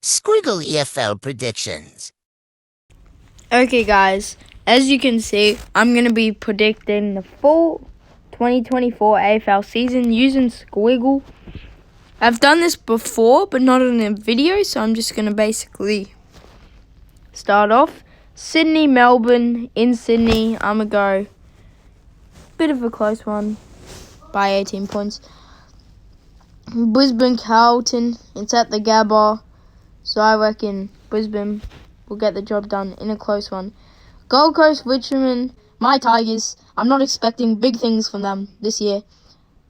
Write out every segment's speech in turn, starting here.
Squiggle AFL predictions. Okay, guys, as you can see, I'm going to be predicting the full 2024 AFL season using Squiggle. I've done this before, but not in a video, so I'm just going to basically start off. Sydney, Melbourne, in Sydney, I'm going to go bit of a close one by 18 points. Brisbane, Carlton, it's at the Gabba, so I reckon Brisbane will get the job done in a close one. Gold Coast, Richmond, my Tigers. I'm not expecting big things from them this year.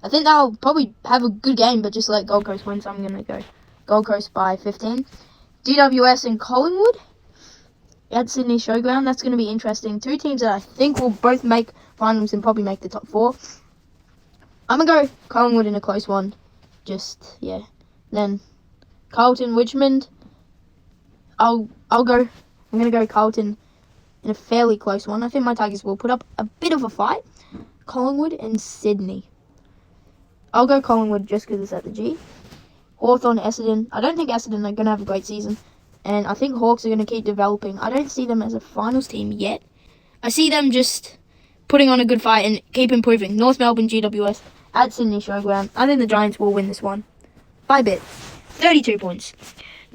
I think they'll probably have a good game, but just let Gold Coast win, so I'm going to go Gold Coast by 15. GWS and Collingwood at Sydney Showground. That's going to be interesting. Two teams that I think will both make finals and probably make the top four. I'm going to go Collingwood in a close one. Then Carlton, Richmond. I'm going to go Carlton in a fairly close one. I think my Tigers will put up a bit of a fight. Collingwood and Sydney. I'll go Collingwood just because it's at the G. Hawthorn, Essendon. I don't think Essendon are going to have a great season. And I think Hawks are going to keep developing. I don't see them as a finals team yet. I see them just putting on a good fight and keep improving. North Melbourne, GWS at Sydney Showground. I think the Giants will win this one by a bit. 32 points.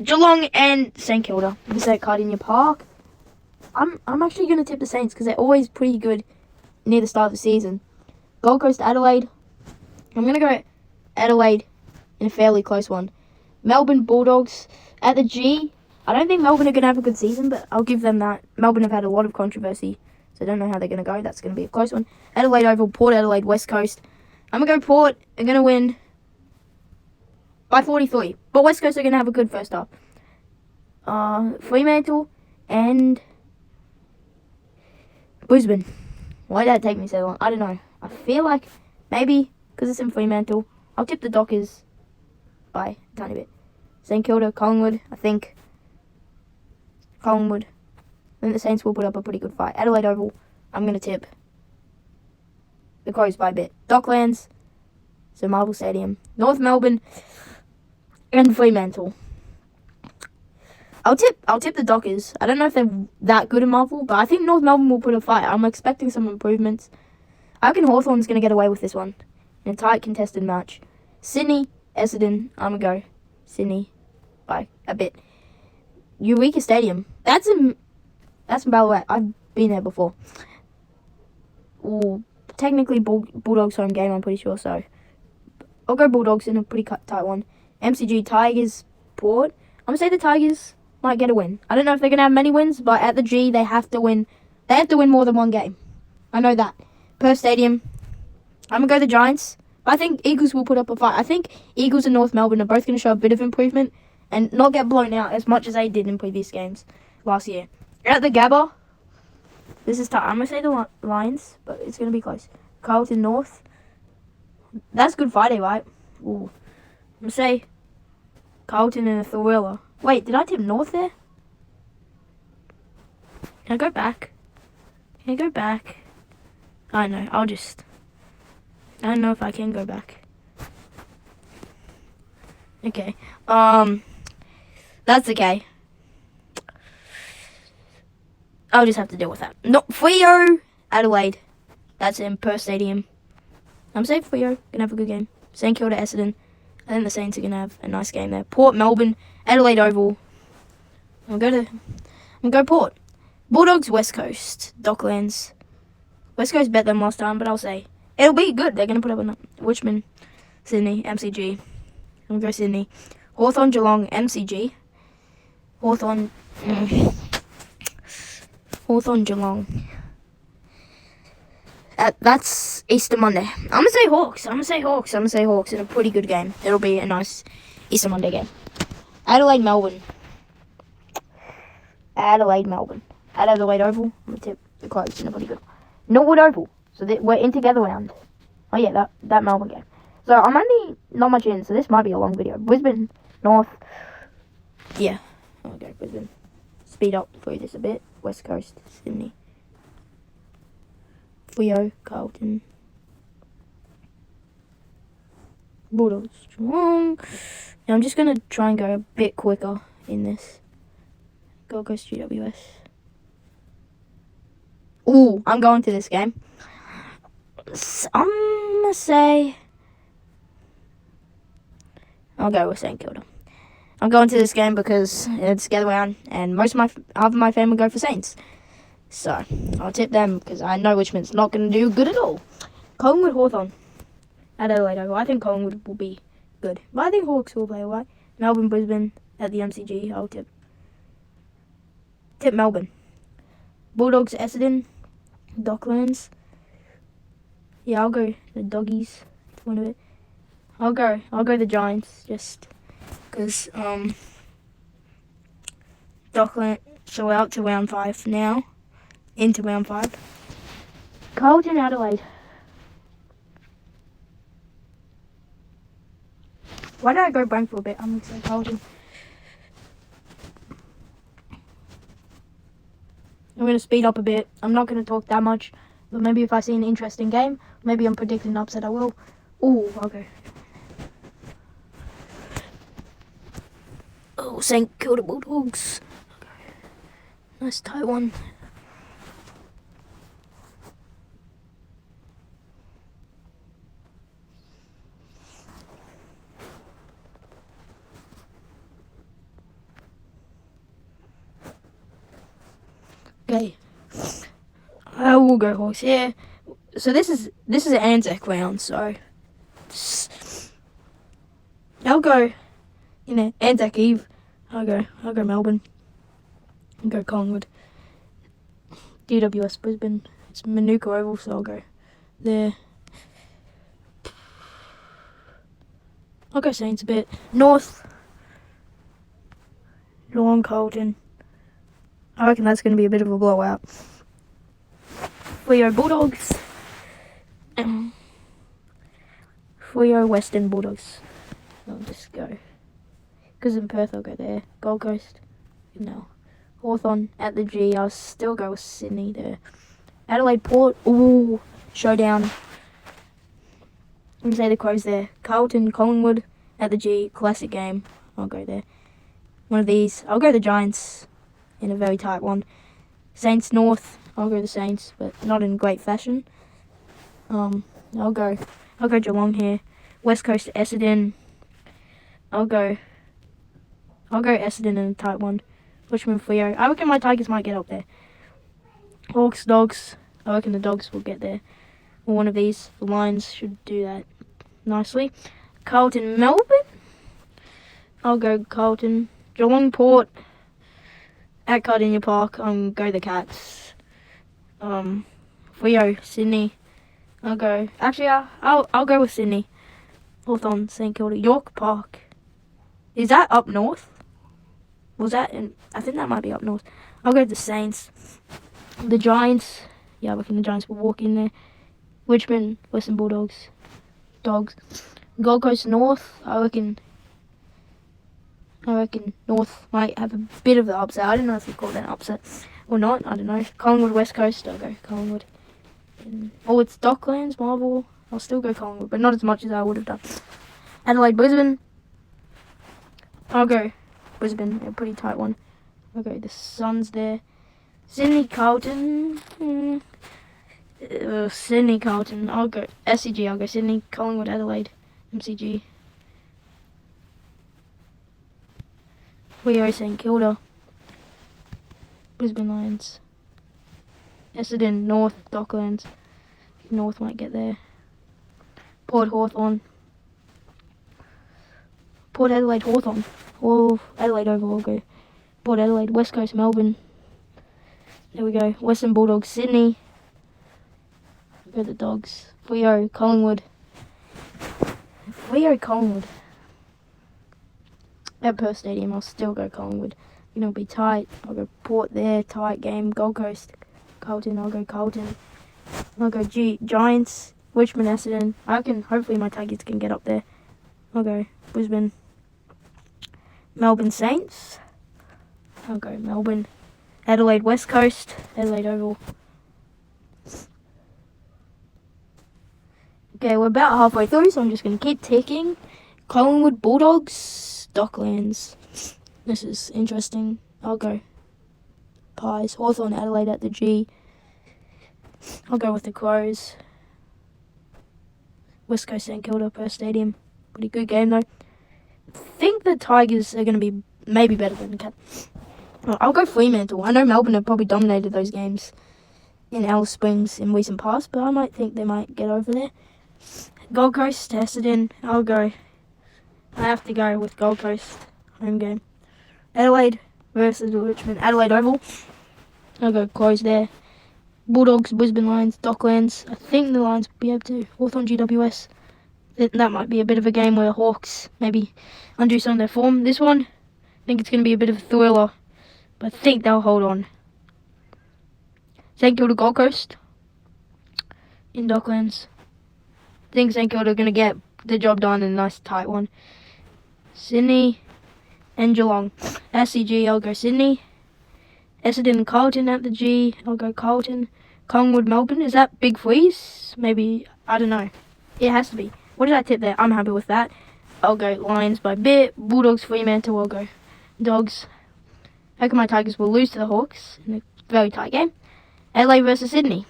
Geelong and St Kilda. This is at Cardinia Park. I'm actually going to tip the Saints because they're always pretty good near the start of the season. Gold Coast, Adelaide. I'm going to go Adelaide in a fairly close one. Melbourne Bulldogs at the G. I don't think Melbourne are going to have a good season, but I'll give them that. Melbourne have had a lot of controversy, so I don't know how they're going to go. That's going to be a close one. Adelaide Oval, Port Adelaide, West Coast. I'm going to go Port. They're going to win by 43. But West Coast are going to have a good first half. Fremantle and Brisbane. Why did that take me so long? I don't know. I feel like maybe because it's in Fremantle, I'll tip the Dockers by a tiny bit. St Kilda, Collingwood, I think Collingwood. Then the Saints will put up a pretty good fight. Adelaide Oval, I'm going to tip the Crows by a bit. Docklands, so Marvel Stadium. North Melbourne and Fremantle. I'll tip the Dockers. I don't know if they're that good in Marvel, but I think North Melbourne will put a fight. I'm expecting some improvements. I reckon Hawthorn's going to get away with this one in a tight contested match. Sydney, Essendon. I'm going to go Sydney by a bit. Eureka Stadium. That's in Ballarat. I've been there before. Ooh, technically Bulldogs home game, I'm pretty sure, so I'll go Bulldogs in a pretty tight one. MCG, Tigers, Port. I'm going to say the Tigers might get a win. I don't know if they're going to have many wins, but at the G, they have to win. They have to win more than one game. I know that. Perth Stadium, I'm going to go the Giants. I think Eagles will put up a fight. I think Eagles and North Melbourne are both going to show a bit of improvement and not get blown out as much as they did in previous games last year. At the Gabba, this is tough. I'm going to say the Lions, but it's going to be close. Carlton North. That's Good Friday, right? Ooh. I'm going to say Carlton in a thriller. Wait, did I tip North there? Can I go back? I don't know. I don't know if I can go back. Okay. That's okay. I'll just have to deal with that. No, Freo, Adelaide. That's in Perth Stadium. I'm safe. Freo gonna have a good game. St Kilda, Essendon. I think the Saints are gonna have a nice game there. Port, Melbourne, Adelaide Oval. I'm gonna go Port. Bulldogs, West Coast, Docklands. West Coast bet them last time, but I'll say it'll be good. They're gonna put up a Richmond, Sydney, MCG. I'm gonna go Sydney. Hawthorn, Geelong, MCG. Hawthorn, Geelong. That's Easter Monday. I'm gonna say Hawks. I'm gonna say Hawks in a pretty good game. It'll be a nice Easter Monday game. Adelaide, Melbourne. At Adelaide Oval. I'm gonna tip the Crows in a pretty good one. Norwood Oval. So we're in together round. Oh yeah, that Melbourne game. So I'm only not much in, so this might be a long video. Brisbane, North. Yeah. Okay, Brisbane. Speed up through this a bit. West Coast, Sydney. Freo, Carlton. Bulldogs, Geelong. Now I'm just going to try and go a bit quicker in this. Gold Coast GWS. Ooh, I'm going to this game. I'm going to say... I'll go with St Kilda. I'm going to this game because it's the other way around, and most of my family go for Saints. So, I'll tip them because I know Richmond's not going to do good at all. Collingwood Hawthorn at Adelaide Oval. I think Collingwood will be good. But I think Hawks will play alright. Melbourne Brisbane at the MCG. I'll tip Melbourne. Bulldogs Essendon. Docklands. Yeah, I'll go the Doggies. One of it. I'll go the Giants just because Dockland. So we're out to round 5 now. Into round 5. Carlton Adelaide. Why did I go blank for a bit? I'm going to say Carlton. I'm going to speed up a bit. I'm not going to talk that much. But maybe if I see an interesting game, maybe I'm predicting an upset, I will. Ooh, okay. Oh, St Kilda Bulldogs. Okay. Nice tight one. Okay, I will go Hawks here. So this is an Anzac round. So I'll go, Anzac Eve. I'll go Melbourne. I'll go Collingwood. GWS Brisbane. It's Manuka Oval, so I'll go there. I'll go Saints a bit. North. Geelong Carlton. I reckon that's going to be a bit of a blowout. Freo Bulldogs. Freo Western Bulldogs. I'll just go. Because in Perth, I'll go there. Gold Coast. No. Hawthorn at the G. I'll still go with Sydney there. Adelaide Port. Ooh. Showdown. I'm going to say the Crows there. Carlton Collingwood at the G. Classic game. I'll go there. One of these. I'll go the Giants. In a very tight one. Saints North. I'll go the Saints, but not in great fashion. I'll go Geelong here. West Coast Essendon. I'll go Essendon in a tight one. Richmond Freo. I reckon my Tigers might get up there. Hawks Dogs. I reckon the Dogs will get there. Or one of these. The Lions should do that nicely. Carlton Melbourne. I'll go Carlton. Geelong Port. At Cardinia Park, go the Cats. Freo, Sydney. I'll go go with Sydney. Hawthorn, St Kilda, York Park. Is that up north? Was that in? I think that might be up north. I'll go the Saints. The Giants. Yeah, I reckon the Giants will walk in there. Richmond, Western Bulldogs, Dogs. Gold Coast North. I reckon North might have a bit of the upset. I don't know if you call that an upset or not. I don't know. Collingwood, West Coast. I'll go Collingwood. It's Docklands, Marvel. I'll still go Collingwood, but not as much as I would have done. Adelaide, Brisbane. I'll go Brisbane. A pretty tight one. I'll go the Suns there. Sydney, Carlton. Sydney, Carlton. I'll go SCG. I'll go Sydney, Collingwood, Adelaide, MCG. Freo St Kilda. Brisbane Lions. Essendon, North, Docklands. North might get there. Port Hawthorn. Port Adelaide Hawthorn. Or Adelaide Oval, I'll go. Port Adelaide, West Coast Melbourne. There we go. Western Bulldogs, Sydney. I'll go the Dogs. Freo Collingwood. At Perth Stadium, I'll still go Collingwood. It'll be tight. I'll go Port there, tight game. Gold Coast, Carlton. I'll go Carlton. I'll go Giants, Richmond, Essendon. I reckon hopefully my Tigers can get up there. I'll go Brisbane, Melbourne Saints. I'll go Melbourne, Adelaide West Coast, Adelaide Oval. Okay, we're about halfway through, so I'm just going to keep ticking. Collingwood Bulldogs, Docklands. This is interesting. I'll go Pies. Hawthorn Adelaide at the G. I'll go with the Crows. West Coast St Kilda per stadium. Pretty good game though. I think the Tigers are going to be maybe better than the Cats. I'll go Fremantle. I know Melbourne have probably dominated those games in Alice Springs in recent past, but I might think they might get over there. Gold Coast, Essendon. I have to go with Gold Coast. Home game. Adelaide versus Richmond. Adelaide Oval. I'll go Crows there. Bulldogs, Brisbane Lions, Docklands. I think the Lions will be able to. Hawthorn GWS. That might be a bit of a game where Hawks maybe undo some of their form. This one, I think it's going to be a bit of a thriller, but I think they'll hold on. St Kilda Gold Coast in Docklands. I think St Kilda are going to get the job done in a nice tight one. Sydney and Geelong. SCG, I'll go Sydney. Essendon and Carlton at the G, I'll go Carlton. Collingwood, Melbourne, is that Big Freeze? Maybe, I don't know. It has to be. What did I tip there? I'm happy with that. I'll go Lions by bit. Bulldogs, Fremantle, I'll go Dogs. I reckon my Tigers will lose to the Hawks in a very tight game. Adelaide versus Sydney.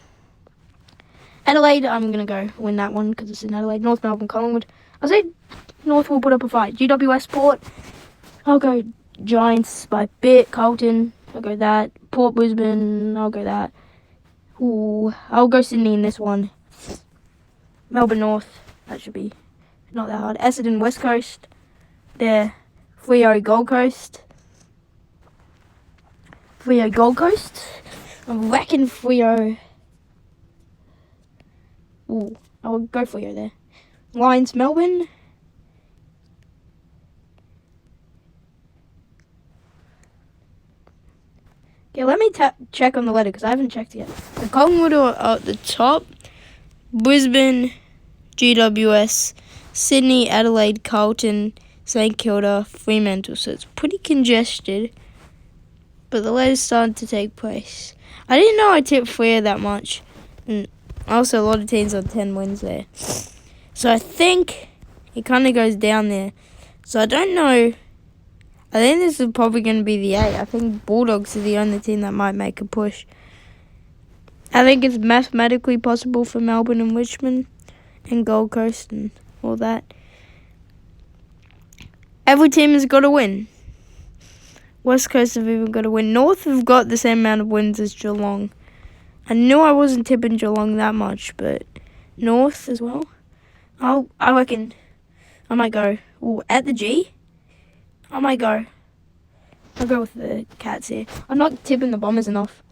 Adelaide, I'm going to go win that one because it's in Adelaide. North Melbourne, Collingwood. I'll say North will put up a fight. GWS Port, I'll go Giants by bit. Carlton, I'll go that. Port Brisbane, I'll go that. Ooh, I'll go Sydney in this one. Melbourne North, that should be not that hard. Essendon West Coast, there. Freo Gold Coast. Freo Gold Coast. I reckon Freo. Ooh, I'll go Freo there. Lions Melbourne. Okay, let me check on the letter because I haven't checked yet. The Collingwood are at the top. Brisbane, GWS, Sydney, Adelaide, Carlton, St Kilda, Fremantle. So it's pretty congested. But the letter's starting to take place. I didn't know I tipped Freo that much. And also a lot of teams on 10 wins there. So I think it kind of goes down there. So I don't know. I think this is probably going to be the 8. I think Bulldogs are the only team that might make a push. I think it's mathematically possible for Melbourne and Richmond and Gold Coast and all that. Every team has got to win. West Coast have even got to win. North have got the same amount of wins as Geelong. I knew I wasn't tipping Geelong that much, but North as well. I reckon I might go at the G. I might go. I'll go with the Cats here. I'm not tipping the Bombers enough.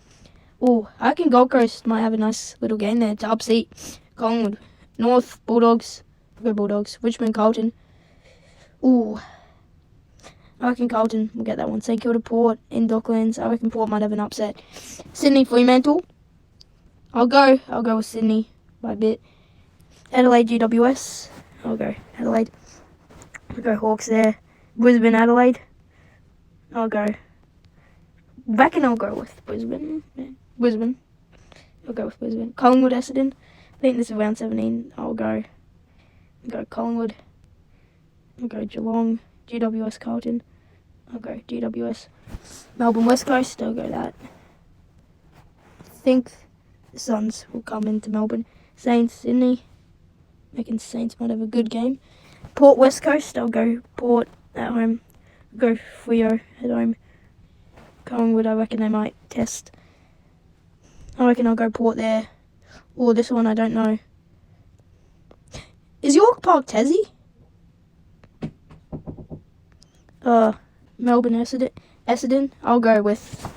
I reckon Gold Coast might have a nice little game there to upseat Collingwood. North, Bulldogs. I'll go Bulldogs. Richmond, Carlton. I reckon Carlton will get that one. St Kilda Port in Docklands. I reckon Port might have an upset. Sydney, Fremantle. I'll go with Sydney by a bit. Adelaide, GWS. I'll go Adelaide. I'll go Hawks there. Brisbane, Adelaide. I'll go with Brisbane. Yeah. Brisbane. I'll go with Brisbane. Collingwood, Essendon. I think this is round 17. I'll go Collingwood. I'll go Geelong. GWS, Carlton. I'll go GWS. Melbourne, West Coast. I'll go that. I think the Suns will come into Melbourne. Saints, Sydney. I reckon Saints might have a good game. Port, West Coast. I'll go Port at home. I'll go Freo at home. Collingwood, I reckon they might test. I reckon I'll go Port there. This one, I don't know. Is York Park Tassie? Melbourne, Essendon. I'll go with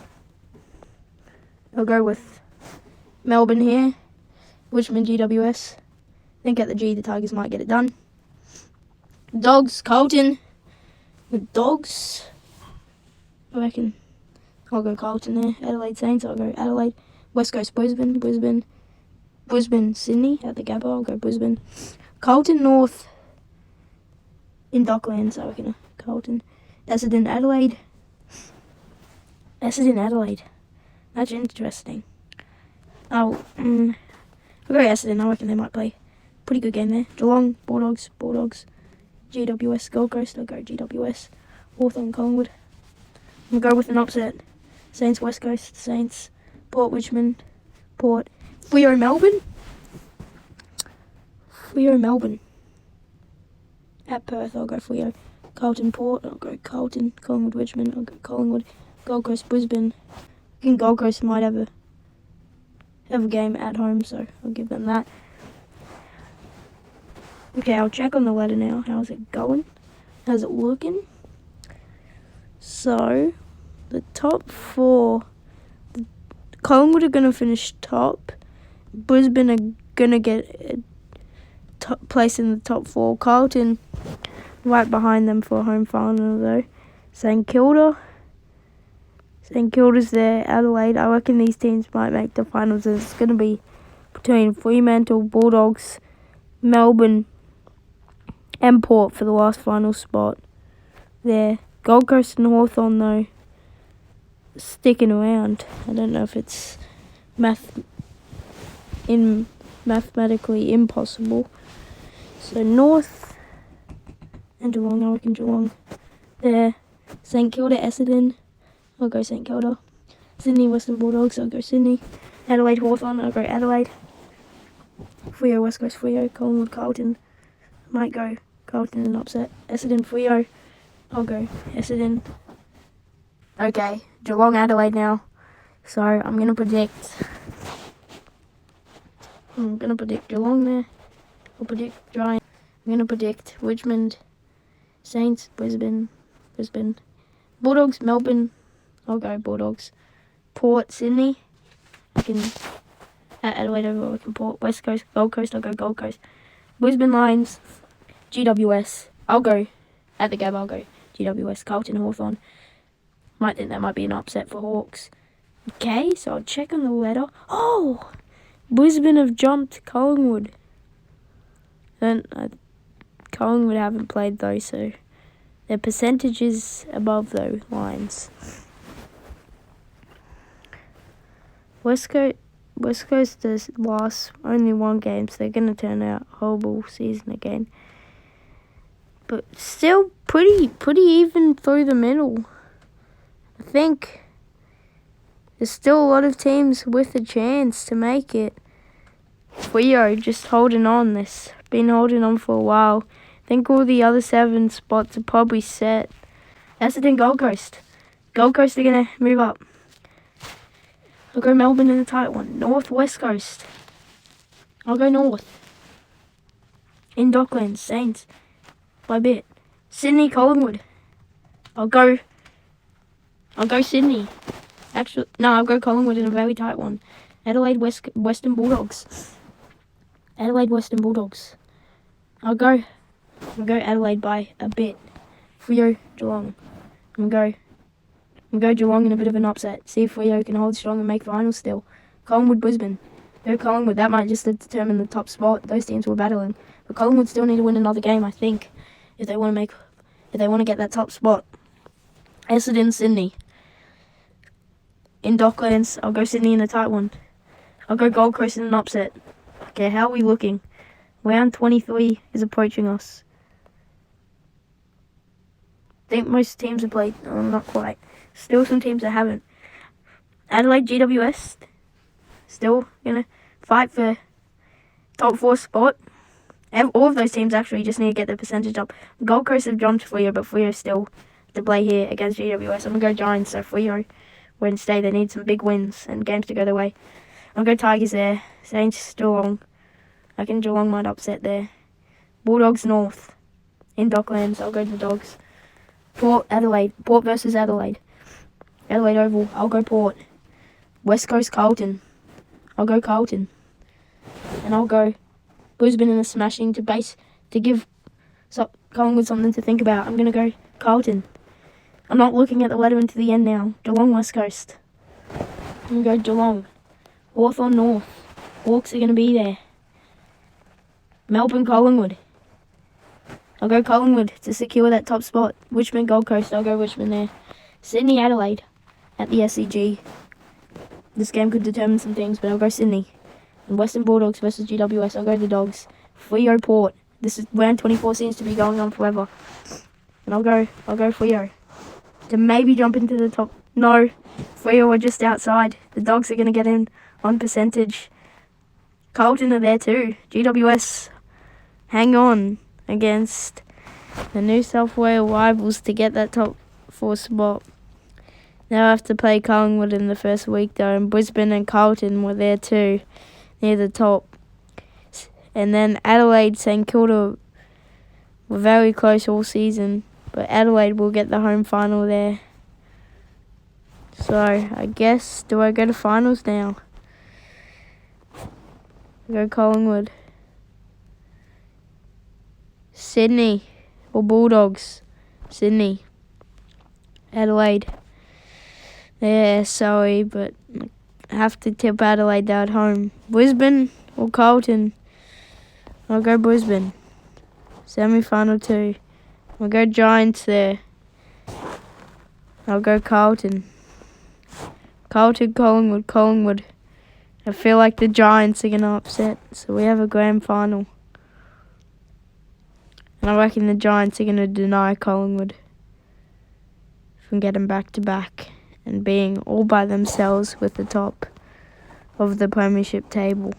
Melbourne here. Richmond, GWS. I think at the G, the Tigers might get it done. Dogs, Carlton. With Dogs, I reckon I'll go Carlton there. Adelaide Saints, I'll go Adelaide. West Coast, Brisbane, Sydney at the Gabba, I'll go Brisbane. Carlton North in Docklands, I reckon Carlton. Essendon, Adelaide. That's interesting. I'll go Essendon, I reckon they might play. Pretty good game there. Geelong, Bulldogs. GWS, Gold Coast, I'll go GWS. Hawthorn, Collingwood. I'm going to go with an upset. Saints West Coast, Saints, Port Richmond, Port, Freo Melbourne. Freo Melbourne. At Perth, I'll go Freo. Carlton Port, I'll go Carlton. Collingwood Richmond, I'll go Collingwood. Gold Coast Brisbane. I think Gold Coast might have a game at home, so I'll give them that. Okay, I'll check on the ladder now. How's it going? How's it looking? So, the top 4, Collingwood are going to finish top. Brisbane are going to get a top place in the top 4. Carlton right behind them for a home final though. St Kilda's there. Adelaide, I reckon these teams might make the finals. It's going to be between Fremantle, Bulldogs, Melbourne and Port for the last final spot there. Gold Coast and Hawthorn though sticking around. I don't know if it's mathematically impossible. So North and Geelong, I reckon Geelong there. St Kilda, Essendon, I'll go St Kilda. Sydney, Western Bulldogs, I'll go Sydney. Adelaide, Hawthorn, I'll go Adelaide. Freo, West Coast, Freo. Collingwood, Carlton, might go Carlton and upset. Essendon, Freo, I'll go Essendon. Okay, Geelong, Adelaide now. So I'm going to predict Geelong there. I'll predict Giants. I'm going to predict Richmond, Saints, Brisbane. Bulldogs, Melbourne. I'll go Bulldogs. Port, Sydney. I can Adelaide over. I can Port. West Coast, Gold Coast. I'll go Gold Coast. Brisbane Lions, GWS. I'll go at the Gab. I'll go GWS. Carlton, Hawthorn. Might think that might be an upset for Hawks. Okay, so I'll check on the ladder. Oh, Brisbane have jumped Collingwood. Then Collingwood haven't played though, so their percentage is above those lines. West Coast has lost only one game, so they're going to turn out a horrible season again. But still pretty even through the middle. I think there's still a lot of teams with a chance to make it. Freo just holding on. Been holding on for a while. I think all the other 7 spots are probably set. Essendon, Gold Coast. Gold Coast are going to move up. I'll go Melbourne in the tight one. North, West Coast. I'll go North. In Docklands, Saints. By a bit. Sydney, Collingwood. I'll go Sydney. Actually, no, I'll go Collingwood in a very tight one. Adelaide, Western Bulldogs. Adelaide, Western Bulldogs. I'll go Adelaide by a bit. Freo, Geelong. I'm going to go Geelong in a bit of an upset. See if Freo can hold strong and make finals still. Collingwood, Brisbane. Go Collingwood. That might just determine the top spot. Those teams were battling. But Collingwood still need to win another game, I think, if they want to get that top spot. Essendon, Sydney. In Docklands, I'll go Sydney in a tight one. I'll go Gold Coast in an upset. Okay, how are we looking? Round 23 is approaching us. I think most teams have played. Oh, not quite. Still some teams that haven't. Adelaide, GWS. Still going to fight for top 4 spot. All of those teams actually just need to get their percentage up. Gold Coast have jumped Freo, but Freo still to play here against GWS. I'm going to go Giants, so Freo Wednesday. They need some big wins and games to go their way. I'll go Tigers there. Saints, Geelong. I reckon Geelong might upset there. Bulldogs, North. In Docklands, I'll go the Dogs. Port, Adelaide. Port versus Adelaide. Adelaide Oval, I'll go Port. West Coast, Carlton. I'll go Carlton. And I'll go Brisbane in a smashing to give Collingwood something to think about. I'm going to go Carlton. I'm not looking at the ladder into the end now. Geelong, West Coast. I'm going to go Geelong. Hawthorn, North. Hawks are going to be there. Melbourne, Collingwood. I'll go Collingwood to secure that top spot. Richmond, Gold Coast. I'll go Richmond there. Sydney, Adelaide at the SCG. This game could determine some things, but I'll go Sydney. And Western Bulldogs versus GWS. I'll go the Dogs. Freo, Port. This is round 24 seems to be going on forever. And I'll go Freo. to maybe jump into the top. No, Freo are just outside. The Dogs are going to get in on percentage. Carlton are there too. GWS hang on against the New South Wales rivals to get that top 4 spot. Now I have to play Collingwood in the first week though, and Brisbane and Carlton were there too, near the top. And then Adelaide, St Kilda were very close all season, but Adelaide will get the home final there. So I guess, do I go to finals now? Go Collingwood. Sydney or Bulldogs? Sydney. Adelaide. Yeah, sorry, but I have to tip Adelaide at home. Brisbane or Carlton? I'll go Brisbane. Semi-final 2. I'll go Giants there. I'll go Carlton. Carlton, Collingwood. I feel like the Giants are going to upset, so we have a grand final. And I reckon the Giants are going to deny Collingwood from getting back-to-back and being all by themselves with the top of the premiership table.